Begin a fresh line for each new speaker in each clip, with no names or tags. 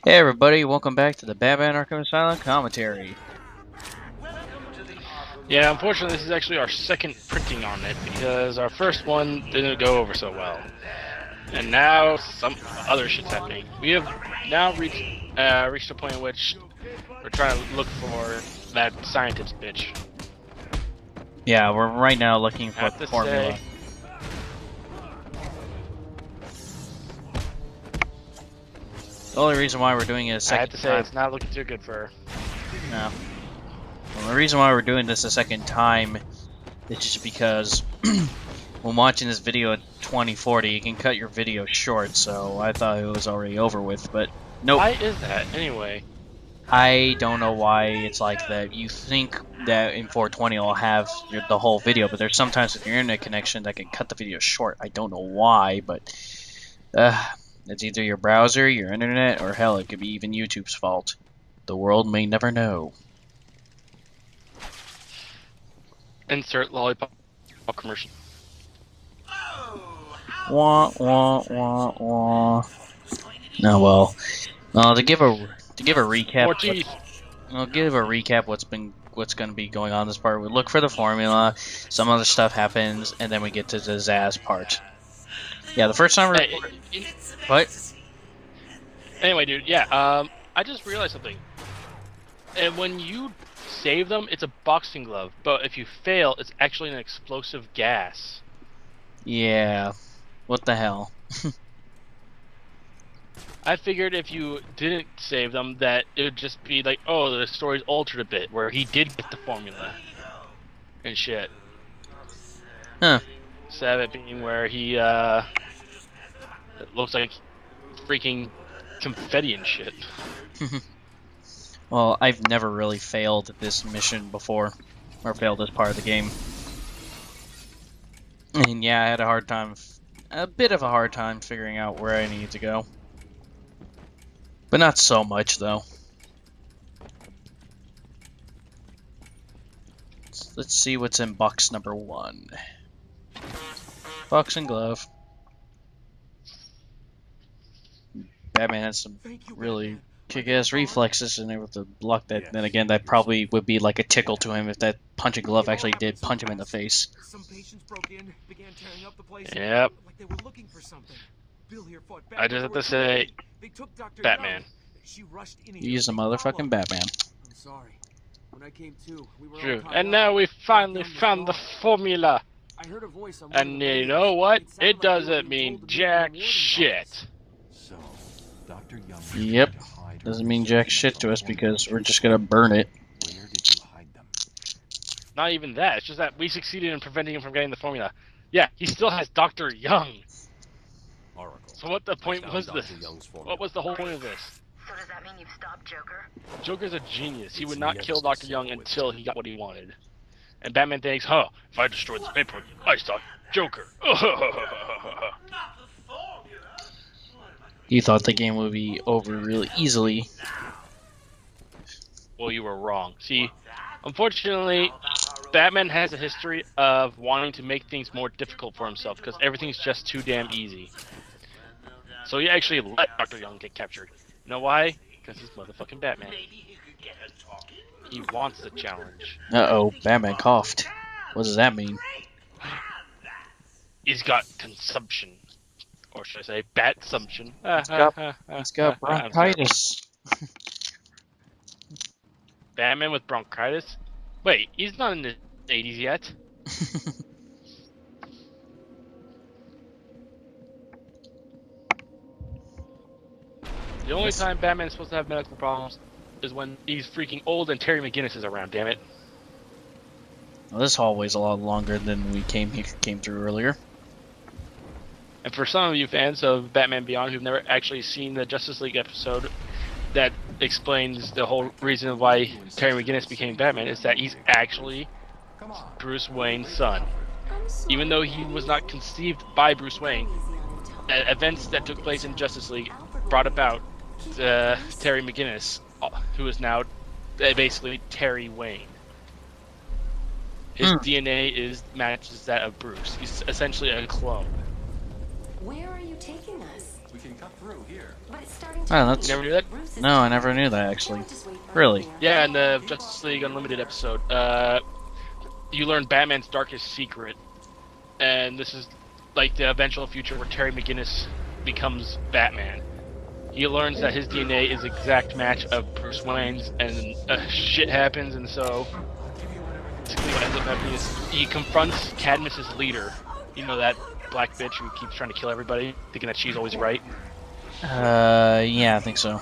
Hey everybody, welcome back to the Batman Arkham Asylum commentary.
Yeah, unfortunately, this is actually our second printing on it because our first one didn't go over so well, and now some other shit's happening. We have now reached a point in which we're trying to look for that scientist bitch.
Yeah, we're right now looking
I
for
have
the
to
formula.
say,
The only reason why we're doing it a second time.
it's not looking too good for her.
No. Well, the reason why we're doing this a second time is just because when watching this video at 2040, you can cut your video short, so I thought it was already over with, but nope.
Why is that anyway?
I don't know why it's like that. You think that in 420 it'll have the whole video, but there's sometimes with your internet connection that can cut the video short. I don't know why, but it's either your browser, your internet, or hell, it could be even YouTube's fault. The world may never know.
Insert lollipop commercial.
Wah wah wah wah. No, well, to give a recap.
More teeth.
I'll give a recap what's going to be going on this part. We look for the formula, some other stuff happens, and then we get to the Zaz part. Yeah, the first time we recorded. What?
Anyway, dude, yeah, I just realized something. And when you save them, it's a boxing glove. But if you fail, it's actually an explosive gas.
Yeah. What the hell?
I figured if you didn't save them, that it would just be like, oh, the story's altered a bit, where he did get the formula. And shit.
Huh.
Instead of it being where he, it looks like freaking confetti and shit.
Well, I've never really failed this mission before, or failed this part of the game. And yeah, I had a bit of a hard time figuring out where I needed to go. But not so much, though. Let's see what's in box number 1. Boxing glove. Batman has some really kick-ass reflexes, and with the luck that, then again, that probably would be like a tickle to him if that punching glove actually did punch him in the face.
Some patients broke in, began tearing up the place.
Yep.
Like they were looking for something. Bill here fought back.
I just have to say,
they took Dr.
Batman.
Young. She rushed in.
He's a motherfucking Batman.
I'm sorry. When I came to, we were
True.
all
And now we finally found the formula.
I heard a voice on
And you know what? It doesn't mean jack shit.
So, Dr. Young.
Yep. Doesn't mean jack shit to us because we're just gonna burn it.
Where did you hide them?
Not even that. It's just that we succeeded in preventing him from getting the formula. Yeah, he still has Dr. Young.
Oracle.
So what the point was this? What was the whole point of this?
So does that mean you've stopped Joker?
Joker's a genius. He would not kill Dr. Young until he got what he wanted. And Batman thinks, huh, if I destroyed this paper, I stop Joker.
You thought the game would be over really easily.
Well, you were wrong. See, unfortunately, Batman has a history of wanting to make things more difficult for himself because everything's just too damn easy. So he actually let Dr. Young get captured. You know why? Because he's motherfucking Batman. He wants the challenge.
Uh-oh, Batman coughed. What does that mean?
He's got consumption. Or should I say, bat-sumption.
He's got bronchitis.
Batman with bronchitis? Wait, he's not in the 80s yet. The only time Batman's supposed to have medical problems is when he's freaking old and Terry McGinnis is around, damn it.
Well, this hallway's a lot longer than we came through earlier.
And for some of you fans of Batman Beyond who've never actually seen the Justice League episode that explains the whole reason why Terry McGinnis became Batman is that he's actually Bruce Wayne's son. Even though he was not conceived by Bruce Wayne, events that took place in Justice League brought about Terry McGinnis, who is now basically Terry Wayne. His DNA matches that of Bruce. He's essentially a clone.
Where are you taking us?
We can cut through here.
But it's starting
Oh,
to
that's-
You never knew that?
Bruce
No, I never knew that actually. Really?
Yeah, in the Justice League Unlimited episode, you learn Batman's darkest secret, and this is like the eventual future where Terry McGinnis becomes Batman. He learns that his DNA is exact match of Bruce Wayne's, and shit happens, and so basically what ends up happening is he confronts Cadmus's leader. You know, that black bitch who keeps trying to kill everybody, thinking that she's always right.
Yeah, I think so.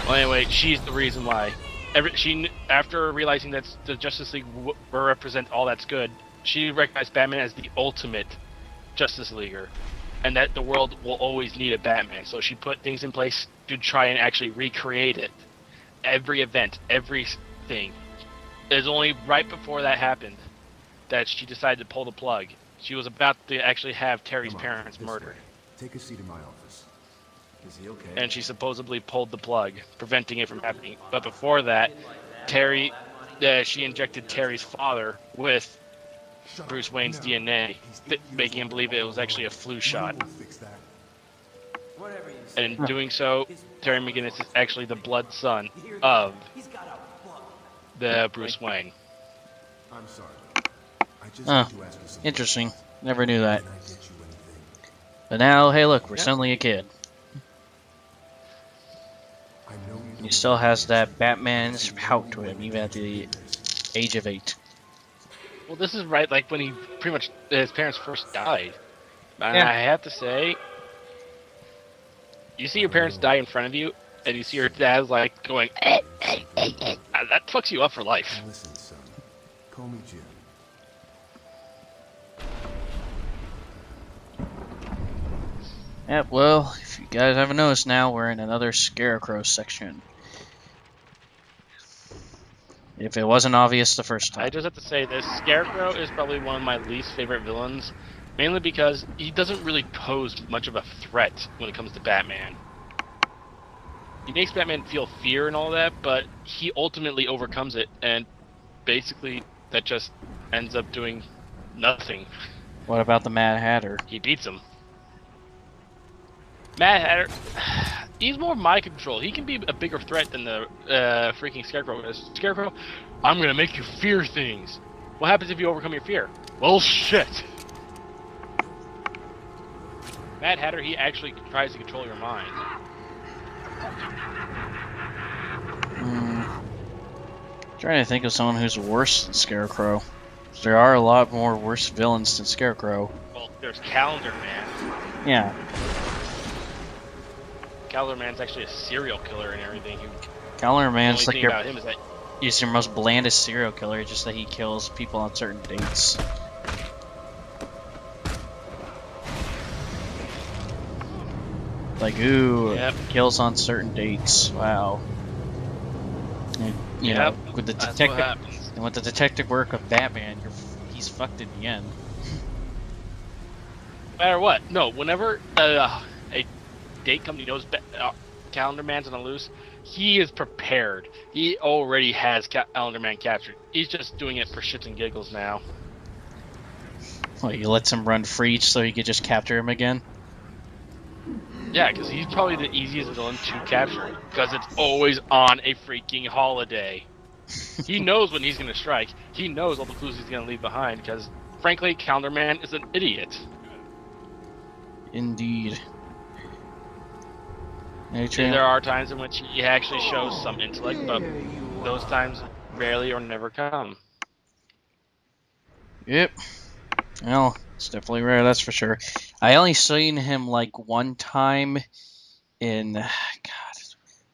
Well, anyway, she's the reason why. After realizing that the Justice League will represent all that's good, she recognized Batman as the ultimate Justice Leaguer, and that the world will always need a Batman. So she put things in place to try and actually recreate it. Every event, everything. It was only right before that happened that she decided to pull the plug. She was about to actually have Terry's parents murdered.
Take a seat in my office. Is he okay?
And she supposedly pulled the plug, preventing it from happening. But before that, she injected Terry's father with Bruce Wayne's DNA, making him believe it was actually a flu shot. And in doing so, Terry McGinnis is actually the blood son of the Bruce Wayne.
I'm sorry. I just need to ask you something.
Interesting. Never knew that. But now, hey look, we're suddenly a kid. He still has that Batman's pout to him, even at the age of 8.
Well, this is right, like when his parents first died. And
Yeah.
I have to say, you see your parents die in front of you, and you see your dad like going, that fucks you up for life.
Listen, son. Call me Jim.
Yep, well, if you guys haven't noticed now, we're in another Scarecrow section. If it wasn't obvious the first time.
I just have to say this, Scarecrow is probably one of my least favorite villains, mainly because he doesn't really pose much of a threat when it comes to Batman. He makes Batman feel fear and all that, but he ultimately overcomes it, and basically that just ends up doing nothing.
What about the Mad Hatter?
He beats him. Mad Hatter, he's more mind control. He can be a bigger threat than the freaking Scarecrow is. Scarecrow, I'm gonna make you fear things. What happens if you overcome your fear? Well, shit. Mad Hatter, he actually tries to control your mind.
Trying to think of someone who's worse than Scarecrow. There are a lot more worse villains than Scarecrow.
Well, there's Calendar Man.
Yeah.
Calendar Man's actually a serial killer and everything.
Calendar
The
Man's
only
like
thing about him is that
he's your most blandest serial killer, just that he kills people on certain dates. Like, ooh,
Yep.
kills on certain dates. Wow. And, you know, with the
that's what
detective
happens.
and with the detective work of Batman, he's fucked in the end.
No matter what, no. Whenever a date company knows Calendar Man's on the loose, he is prepared. He already has Calendar Man captured. He's just doing it for shits and giggles now.
Well, he lets him run free so he could just capture him again.
Yeah, because he's probably the easiest villain to capture. Because it's always on a freaking holiday. He knows when he's going to strike. He knows all the clues he's going to leave behind. Because, frankly, Calendar Man is an idiot.
Indeed.
There are times in which he actually shows some intellect, but those times rarely or never come.
Yep. Well, it's definitely rare, that's for sure. I only seen him like one time in God,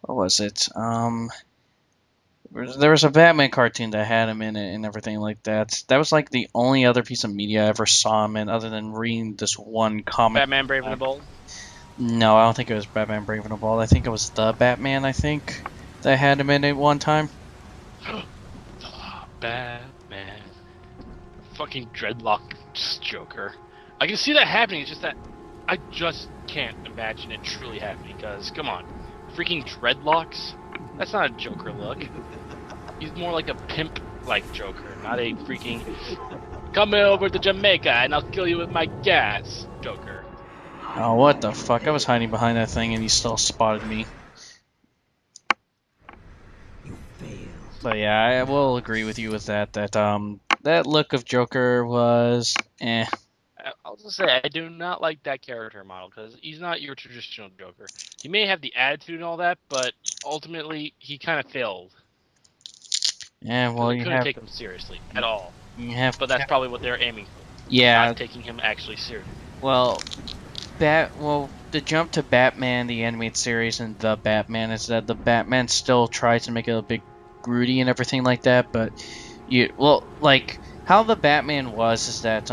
what was it? There was a Batman cartoon that had him in it and everything like that. That was like the only other piece of media I ever saw him in, other than reading this one comic.
Batman Brave and the Bold?
No, I don't think it was Batman Brave and the Bold. I think it was the Batman, I think, that had him in it one time.
Batman. Fucking dreadlock Joker. I can see that happening, it's just that I just can't imagine it truly happening, because, come on, freaking dreadlocks? That's not a Joker look. He's more like a pimp-like Joker, not a freaking come over to Jamaica and I'll kill you with my gas Joker.
Oh, what the fuck? I was hiding behind that thing and he still spotted me. But yeah, I will agree with you with that. That look of Joker was eh.
I'll just say I do not like that character model because he's not your traditional Joker. He may have the attitude and all that, but ultimately he kind of failed
Yeah,
because
well,
they couldn't take him seriously at all.
you have
But that's probably what they're aiming for,
yeah.
not taking him actually serious.
Well, the jump to Batman the animated series and the Batman is that the Batman still tries to make it a big broody and everything like that, but like how the Batman was is that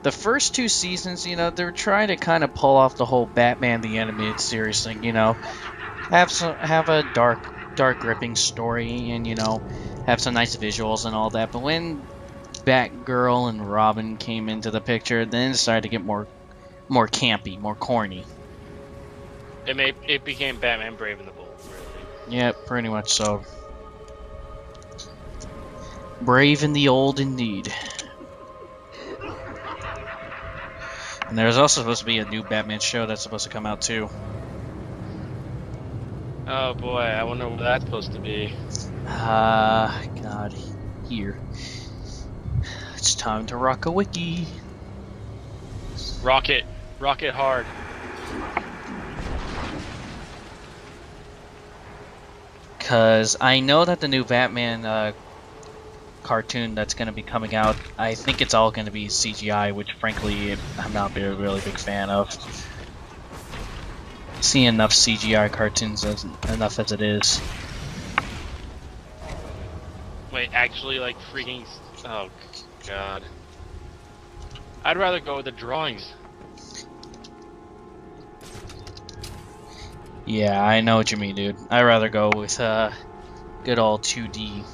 the first two seasons, they were trying to kind of pull off the whole Batman the animated series thing, have a dark gripping story and have some nice visuals and all that. But when Batgirl and Robin came into the picture, then it started to get more campy, more corny.
It became Batman Brave and the Bold, really.
Yeah, pretty much so. Brave and the Old indeed. And there's also supposed to be a new Batman show that's supposed to come out too.
Oh boy, I wonder what that's supposed to be.
God, here. It's time to rock a wiki.
Rocket hard.
Cause I know that the new Batman cartoon that's going to be coming out, I think it's all going to be CGI, which frankly I'm not a really big fan of. See enough CGI cartoons enough as it is.
Wait, actually, like freaking. Oh god. I'd rather go with the drawings.
Yeah, I know what you mean, dude. I'd rather go with good old 2D.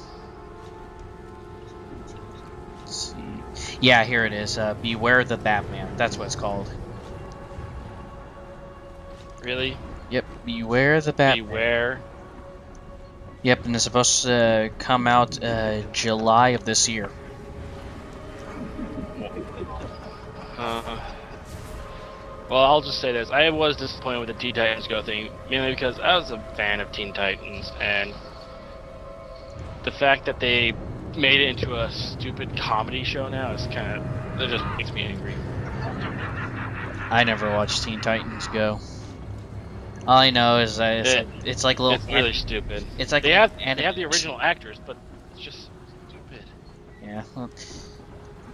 Let's see. Yeah, here it is. Beware the Batman. That's what it's called.
Really?
Yep, Beware the Batman.
Beware.
Yep, and it's supposed to come out July of this year.
Well, I'll just say this. I was disappointed with the Teen Titans Go thing, mainly because I was a fan of Teen Titans, and the fact that they made it into a stupid comedy show now is that just makes me angry.
I never watched Teen Titans Go. All I know is that it's like little.
It's really stupid.
It's like
they have the original actors, but it's just stupid.
Yeah. Well,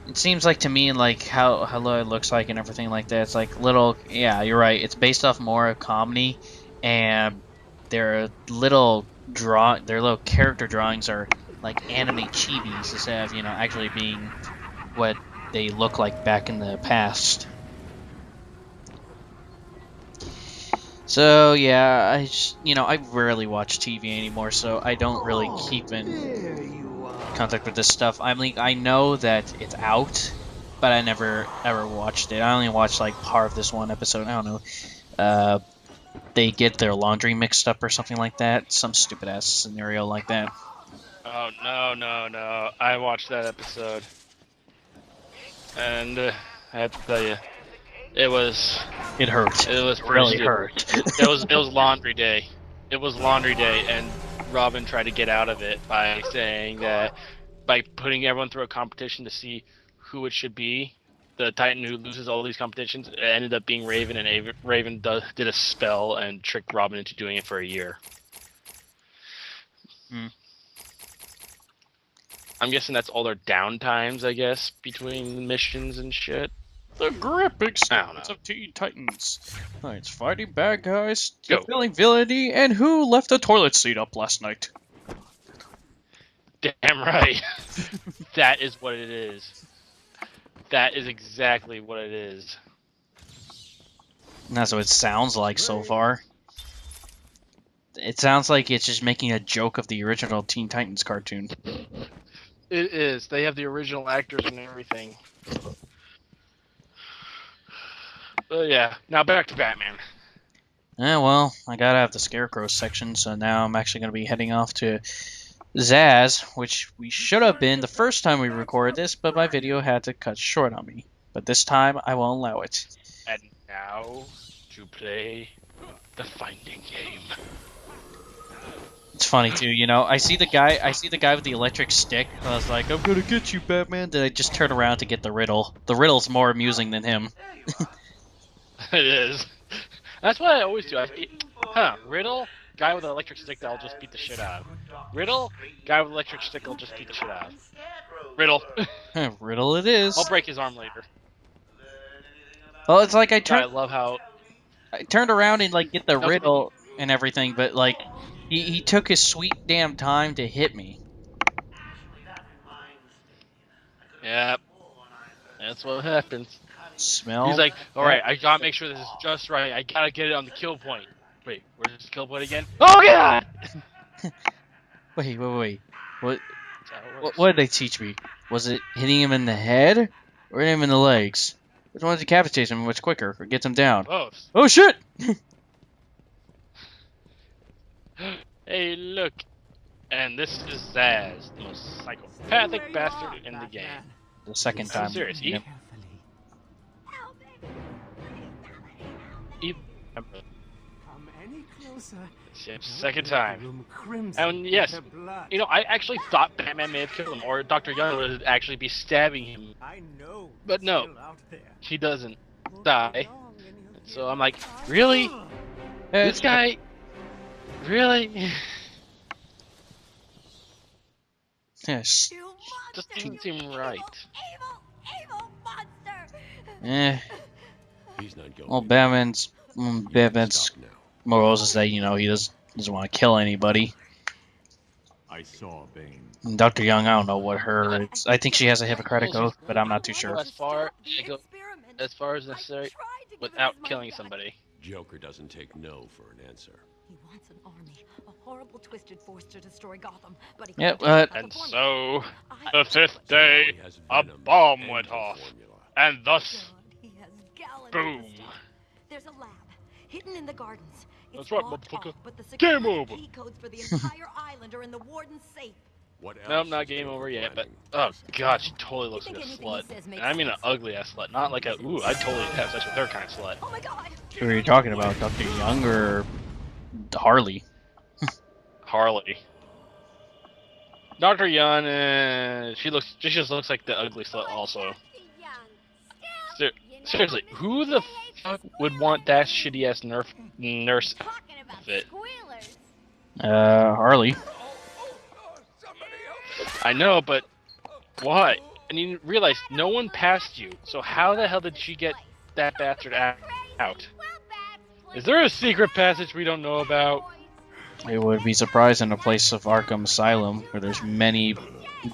it seems like to me, like how it looks like and everything like that. It's like little. Yeah, you're right. It's based off more of comedy, and their little their little character drawings are like anime chibis instead of actually being what they look like back in the past. So yeah, I rarely watch TV anymore, so I don't really keep in contact with this stuff. I know that it's out, but I never ever watched it. I only watched like part of this one episode. I don't know. They get their laundry mixed up or something like that. Some stupid ass scenario like that.
Oh no! I watched that episode, and I have to tell you, it was
hurt.
It was
It
pretty
really
stupid.
hurt.
It was laundry day. It was laundry day, and Robin tried to get out of it by saying that by putting everyone through a competition to see who it should be. The Titan who loses all these competitions it ended up being Raven, and Raven did a spell and tricked Robin into doing it for a year.
Hmm.
I'm guessing that's all their downtimes, I guess, between missions and shit.
The gripping
know.
of Teen Titans. It's fighting bad guys,
Go.
fulfilling villainy, and who left the toilet seat up last night.
Damn right. That is what it is. That is exactly what it is.
And that's what it sounds like so far. It sounds like it's just making a joke of the original Teen Titans cartoon.
It is. They have the original actors and everything. Yeah. Now back to Batman.
Yeah, well, I gotta have the Scarecrow section, so now I'm actually gonna be heading off to Zaz, which we should have been the first time we recorded this, but my video had to cut short on me. But this time, I won't allow it.
And Now to play the finding game.
It's funny too, you know. I see the guy with the electric stick. And I was like, "I'm gonna get you, Batman." Then I just turn around to get the riddle. The riddle's more amusing than him.
It is. That's what I always do. Riddle, guy with an electric stick that'll just beat the shit out of. Riddle, guy with an electric stick that'll just beat the shit out of. Riddle.
Riddle it is.
I'll break his arm later.
Well, it's like I
I love how
turned around and like get the
That was-
riddle and everything, but like he took his sweet damn time to hit me.
yeah, that's what happens.
Smell.
He's like, all right, I gotta make sure this is just right. I gotta get it on the kill point. Wait, where's the kill point again? Oh god!
Wait. What?
That's how it works.
What did they teach me? Was it hitting him in the head or hitting him in the legs? Which one decapitates him much quicker or gets him down?
Both.
Oh shit!
Hey, look. And this is Zaz, the most psychopathic bastard in the game.
The second time.
I'm serious.
Yep.
Come any closer.
Second time.
Room crimson
And yes,
with blood.
you know, I actually thought Batman may have killed him, or Dr. Young would actually be stabbing him.
I know.
But no.
Still out there.
He doesn't die. So I'm like, really? This guy? Really?
Yes.
Just doesn't seem right.
Evil monster!
He's not going.
Well,
to.
Batman's
You
Batman's
stop now.
morals is that, you know, he doesn't want to kill anybody.
I saw Bane.
And Dr. Young, I don't know what her. I think she has a Hippocratic oath, but I'm not too sure.
As far as necessary, without killing somebody.
Joker doesn't take no for an answer.
He wants an army, a horrible twisted force to destroy Gotham, but he
Yep,
can't take
And
the formula.
so,
I-
the fifth day,
He has
a
venom
bomb
and
went
the
off,
formula.
and thus,
God, he has gallons of
boom.
the stuff. There's a lab hidden in the gardens. It's
That's right,
locked
motherfucker.
off, but the
Game
security
over.
key codes for the entire island are in the warden's safe.
What
No,
else
not
is
game
Joker
over yet, but
planning?
oh god, she totally looks
You
like a
think anything
slut.
he says makes
And I mean an
sense?
ugly ass slut, not like a ooh, I'd totally have sex with her kind of slut.
Oh my god!
Who are you talking about, Dr. Young or Harley?
Harley. Dr. Young, she just looks like the ugly slut also. Seriously, who the fuck would want that shitty ass nurse outfit?
Harley.
I know, but why? And you realize no one passed you, so how the hell did she get that bastard out? Is there a secret passage we don't know about?
It would be surprising in a place of Arkham Asylum where there's many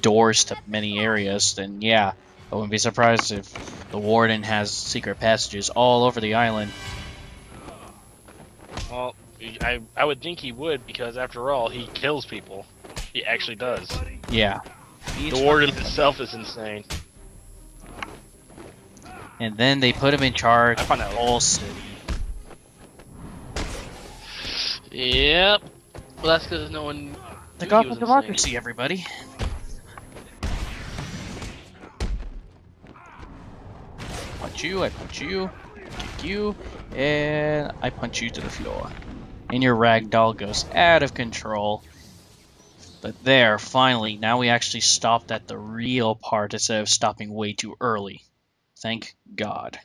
doors to many areas. Then yeah, I wouldn't be surprised if the warden has secret passages all over the island.
Well, I would think he would, because after all, he kills people. He actually does.
Yeah.
The warden himself is insane.
And then they put him in charge
I
of
found
the
out.
whole city.
Yep. Well, that's because no one.
The
knew he
Gotham
was
democracy, everybody. Punch you, I punch you, kick you, and I punch you to the floor. And your ragdoll goes out of control. But there, finally, now we actually stopped at the real part instead of stopping way too early. Thank God.